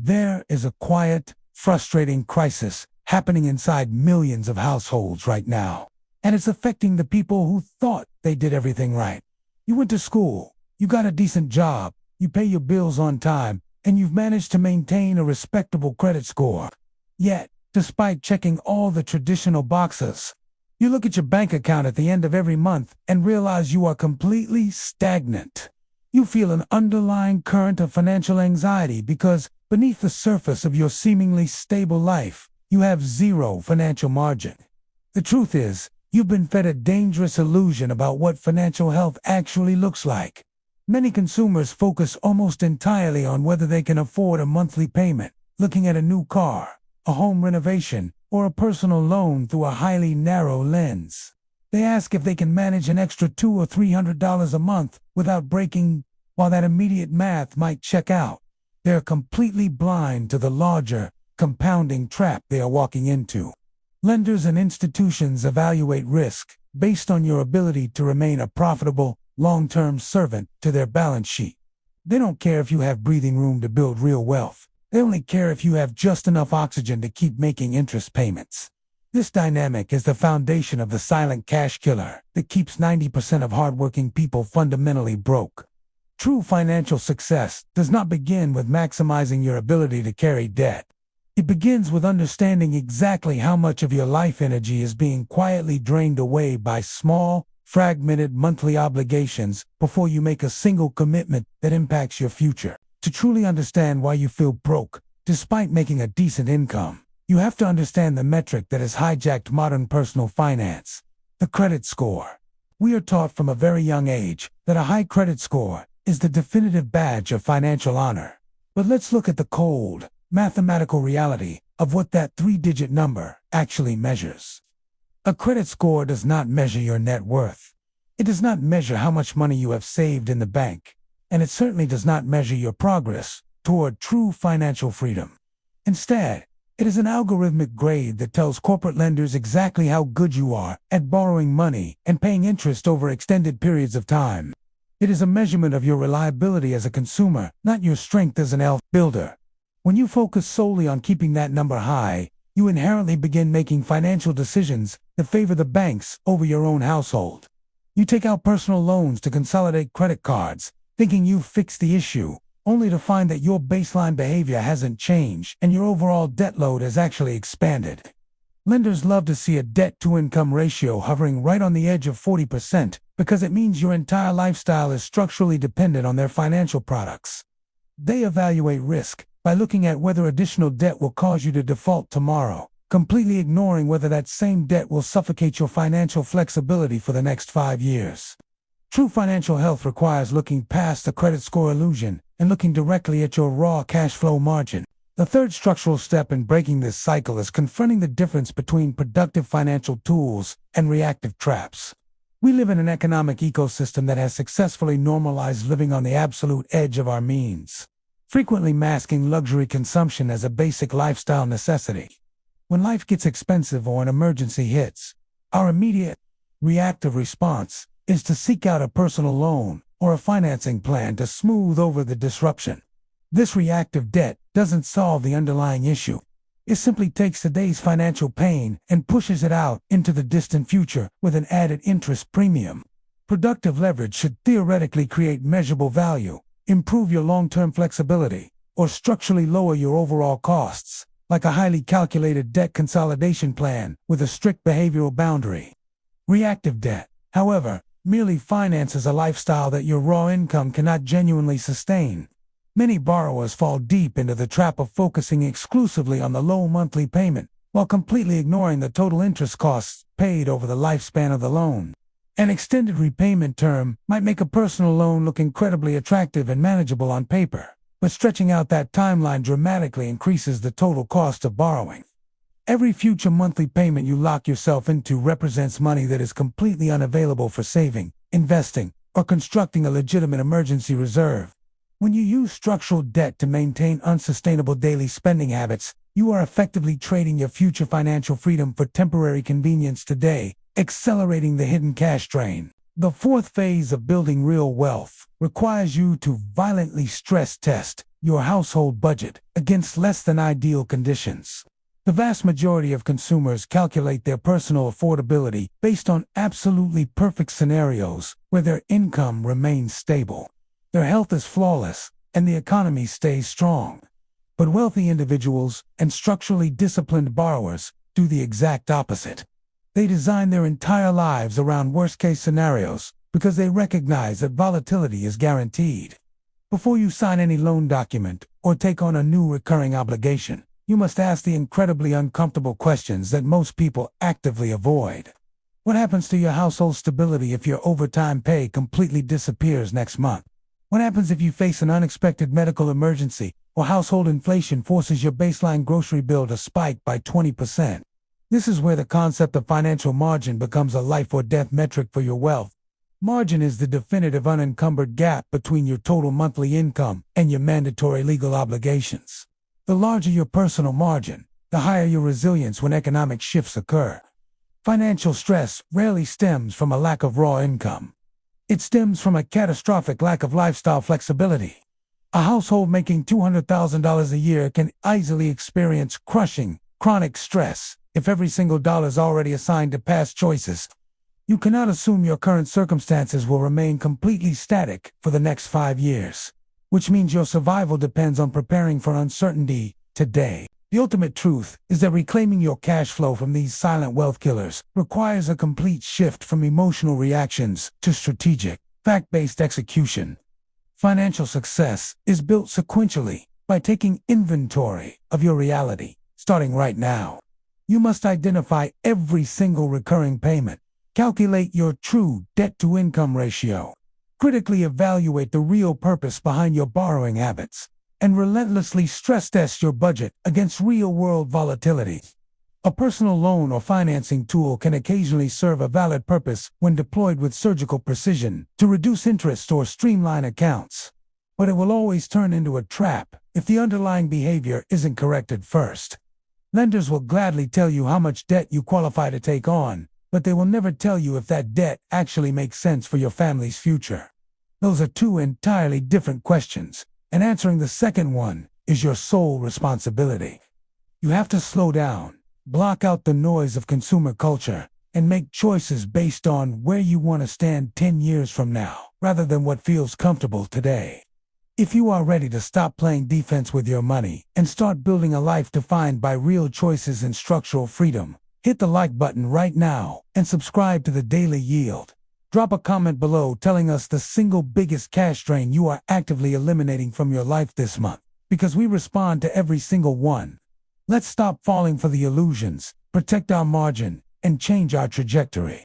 There is a quiet, frustrating crisis happening inside millions of households right now. And it's affecting the people who thought they did everything right. You went to school, you got a decent job, you pay your bills on time, and you've managed to maintain a respectable credit score. Yet, despite checking all the traditional boxes, you look at your bank account at the end of every month and realize you are completely stagnant. You feel an underlying current of financial anxiety because beneath the surface of your seemingly stable life, you have zero financial margin. The truth is, you've been fed a dangerous illusion about what financial health actually looks like. Many consumers focus almost entirely on whether they can afford a monthly payment, looking at a new car, a home renovation, or a personal loan through a highly narrow lens. They ask if they can manage an extra $200 or $300 a month without breaking, while that immediate math might check out. They're completely blind to the larger, compounding trap they are walking into. Lenders and institutions evaluate risk based on your ability to remain a profitable, long-term servant to their balance sheet. They don't care if you have breathing room to build real wealth. They only care if you have just enough oxygen to keep making interest payments. This dynamic is the foundation of the silent cash killer that keeps 90% of hardworking people fundamentally broke. True financial success does not begin with maximizing your ability to carry debt. It begins with understanding exactly how much of your life energy is being quietly drained away by small, fragmented monthly obligations before you make a single commitment that impacts your future. To truly understand why you feel broke, despite making a decent income, you have to understand the metric that has hijacked modern personal finance: the credit score. We are taught from a very young age that a high credit score is the definitive badge of financial honor. But let's look at the cold, mathematical reality of what that three-digit number actually measures. A credit score does not measure your net worth. It does not measure how much money you have saved in the bank, and it certainly does not measure your progress toward true financial freedom. Instead, it is an algorithmic grade that tells corporate lenders exactly how good you are at borrowing money and paying interest over extended periods of time. It is a measurement of your reliability as a consumer, not your strength as an wealth builder. When you focus solely on keeping that number high, you inherently begin making financial decisions that favor the banks over your own household. You take out personal loans to consolidate credit cards, thinking you've fixed the issue, only to find that your baseline behavior hasn't changed and your overall debt load has actually expanded. Lenders love to see a debt-to-income ratio hovering right on the edge of 40% because it means your entire lifestyle is structurally dependent on their financial products. They evaluate risk by looking at whether additional debt will cause you to default tomorrow, completely ignoring whether that same debt will suffocate your financial flexibility for the next 5 years. True financial health requires looking past the credit score illusion and looking directly at your raw cash flow margin. The third structural step in breaking this cycle is confronting the difference between productive financial tools and reactive traps. We live in an economic ecosystem that has successfully normalized living on the absolute edge of our means, frequently masking luxury consumption as a basic lifestyle necessity. When life gets expensive or an emergency hits, our immediate, reactive response is to seek out a personal loan or a financing plan to smooth over the disruption. This reactive debt doesn't solve the underlying issue. It simply takes today's financial pain and pushes it out into the distant future with an added interest premium. Productive leverage should theoretically create measurable value, improve your long-term flexibility, or structurally lower your overall costs, like a highly calculated debt consolidation plan with a strict behavioral boundary. Reactive debt, however, merely finances a lifestyle that your raw income cannot genuinely sustain. Many borrowers fall deep into the trap of focusing exclusively on the low monthly payment, while completely ignoring the total interest costs paid over the lifespan of the loan. An extended repayment term might make a personal loan look incredibly attractive and manageable on paper, but stretching out that timeline dramatically increases the total cost of borrowing. Every future monthly payment you lock yourself into represents money that is completely unavailable for saving, investing, or constructing a legitimate emergency reserve. When you use structural debt to maintain unsustainable daily spending habits, you are effectively trading your future financial freedom for temporary convenience today, accelerating the hidden cash drain. The fourth phase of building real wealth requires you to violently stress test your household budget against less than ideal conditions. The vast majority of consumers calculate their personal affordability based on absolutely perfect scenarios where their income remains stable, their health is flawless, and the economy stays strong. But wealthy individuals and structurally disciplined borrowers do the exact opposite. They design their entire lives around worst-case scenarios because they recognize that volatility is guaranteed. Before you sign any loan document or take on a new recurring obligation, you must ask the incredibly uncomfortable questions that most people actively avoid. What happens to your household stability if your overtime pay completely disappears next month? What happens if you face an unexpected medical emergency or household inflation forces your baseline grocery bill to spike by 20%? This is where the concept of financial margin becomes a life or death metric for your wealth. Margin is the definitive unencumbered gap between your total monthly income and your mandatory legal obligations. The larger your personal margin, the higher your resilience when economic shifts occur. Financial stress rarely stems from a lack of raw income. It stems from a catastrophic lack of lifestyle flexibility. A household making $200,000 a year can easily experience crushing, chronic stress if every single dollar is already assigned to past choices. You cannot assume your current circumstances will remain completely static for the next 5 years, which means your survival depends on preparing for uncertainty today. The ultimate truth is that reclaiming your cash flow from these silent wealth killers requires a complete shift from emotional reactions to strategic, fact-based execution. Financial success is built sequentially by taking inventory of your reality, starting right now. You must identify every single recurring payment, calculate your true debt-to-income ratio, critically evaluate the real purpose behind your borrowing habits, and relentlessly stress-test your budget against real-world volatility. A personal loan or financing tool can occasionally serve a valid purpose when deployed with surgical precision to reduce interest or streamline accounts. But it will always turn into a trap if the underlying behavior isn't corrected first. Lenders will gladly tell you how much debt you qualify to take on, but they will never tell you if that debt actually makes sense for your family's future. Those are two entirely different questions, and answering the second one is your sole responsibility. You have to slow down, block out the noise of consumer culture, and make choices based on where you want to stand 10 years from now, rather than what feels comfortable today. If you are ready to stop playing defense with your money and start building a life defined by real choices and structural freedom, hit the like button right now and subscribe to the Daily Yield. Drop a comment below telling us the single biggest cash drain you are actively eliminating from your life this month, because we respond to every single one. Let's stop falling for the illusions, protect our margin, and change our trajectory.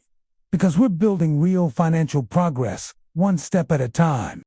Because we're building real financial progress, one step at a time.